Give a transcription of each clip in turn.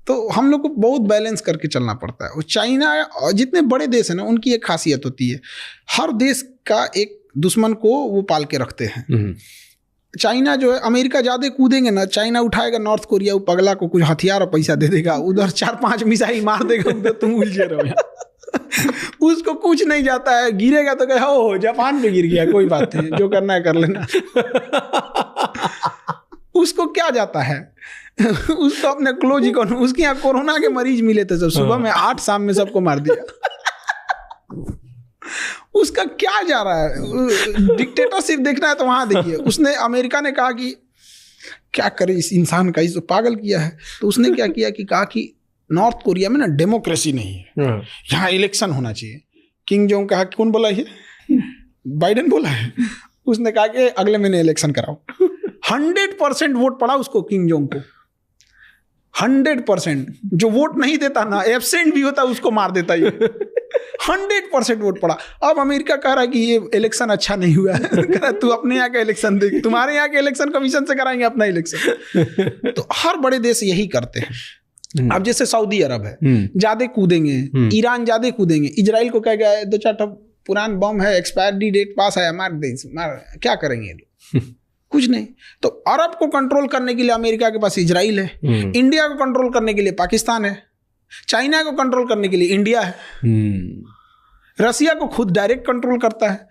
तो हम लोग को बहुत बैलेंस करके चलना पड़ता है। और चाइना और जितने बड़े देश हैं ना, उनकी एक खासियत होती है, हर देश का एक दुश्मन को वो पाल के रखते हैं। चाइना जो है, अमेरिका ज़्यादा कूदेंगे ना, चाइना उठाएगा नॉर्थ कोरिया, वो पगला को कुछ हथियार और पैसा दे देगा, उधर 4-5 मिसाइल मार देगा, उधर तुम उलझे रहो। उसको कुछ नहीं जाता है, गिरेगा तो कहे हो जापान पे गिर गया, कोई बात नहीं, जो करना है कर लेना। उसको क्या जाता है, उसको अपने क्लोज इकोनॉमी। उसके यहाँ कोरोना के मरीज मिले थे सब, सुबह में 8, शाम में सबको मार दिया। उसका क्या जा रहा है, डिक्टेटरशिप देखना है तो वहां देखिए। उसने, अमेरिका ने कहा कि क्या करे इस इंसान का, इस तो पागल किया है। तो उसने क्या किया कि कहा कि नॉर्थ कोरिया में ना डेमोक्रेसी नहीं है, यहाँ इलेक्शन होना चाहिए। किंग जोंग कहा, कौन बोला ये, बाइडेन बोला है। उसने कहा कि अगले महीने इलेक्शन कराओ। 100% वोट पड़ा उसको, किंग जोंग को 100%। जो वोट नहीं देता ना, एब्सेंट भी होता, उसको मार देता ये। 100% वोट पड़ा। अब अमेरिका कह रहा है कि ये इलेक्शन अच्छा नहीं हुआ है। कह रहा तू अपने यहाँ का इलेक्शन देख, तुम्हारे यहाँ के इलेक्शन कमीशन से कराएंगे अपना इलेक्शन। तो हर बड़े देश यही करते हैं। अब जैसे सऊदी अरब है, ज्यादा कूदेंगे, ईरान ज्यादा कूदेंगे, इजराइल को कह गया 2-4 पुरान बम है, एक्सपायरी डेट पास है, मार दे, क्या करेंगे कुछ नहीं। तो अरब को कंट्रोल करने के लिए अमेरिका के पास इजराइल है, इंडिया को कंट्रोल करने के लिए पाकिस्तान है, चाइना को कंट्रोल करने के लिए इंडिया है, रसिया को खुद डायरेक्ट कंट्रोल करता है।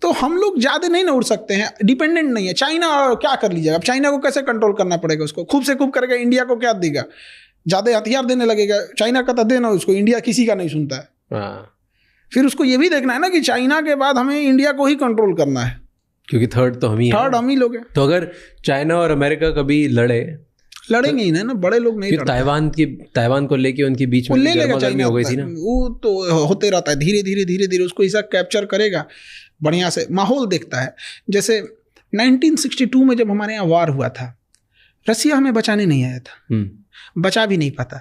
तो हम लोग ज्यादा नहीं ना उड़ सकते हैं, डिपेंडेंट नहीं है। चाइना क्या कर लीजिएगा, अब चाइना को कैसे कंट्रोल करना पड़ेगा, उसको खूब से खूब करेगा, इंडिया को क्या देगा, ज्यादा हथियार देने लगेगा। चाइना का तो देना उसको, इंडिया किसी का नहीं सुनता है। फिर उसको ये भी देखना है ना कि चाइना के बाद हमें इंडिया को ही कंट्रोल करना है, क्योंकि थर्ड तो हम ही लोग हैं। तो अगर चाइना और अमेरिका कभी लड़ेंगे ही ना, बड़े लोग नहीं लड़ते। ताइवान को लेके उनके बीच में गर्मागर्मी हो गई थी ना, वो तो होते रहता है। धीरे धीरे उसको ऐसा कैप्चर करेगा, बढ़िया से माहौल देखता है। जैसे 1962 में जब हमारे यहाँ वार हुआ था, रसिया हमें बचाने नहीं आया था, बचा भी नहीं पाता,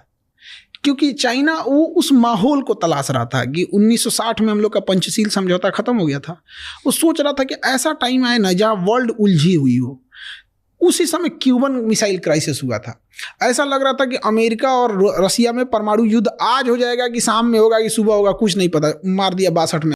क्योंकि चाइना वो उस माहौल को तलाश रहा था कि 1960 में हम लोग का पंचशील समझौता खत्म हो गया था। वो सोच रहा था कि ऐसा टाइम आए ना जहाँ वर्ल्ड उलझी हुई हो। उसी समय क्यूबन मिसाइल क्राइसिस हुआ था। ऐसा लग रहा था कि अमेरिका और रसिया में परमाणु युद्ध आज हो जाएगा कि शाम में होगा कि सुबह होगा, कुछ नहीं पता। मार दिया 62 में।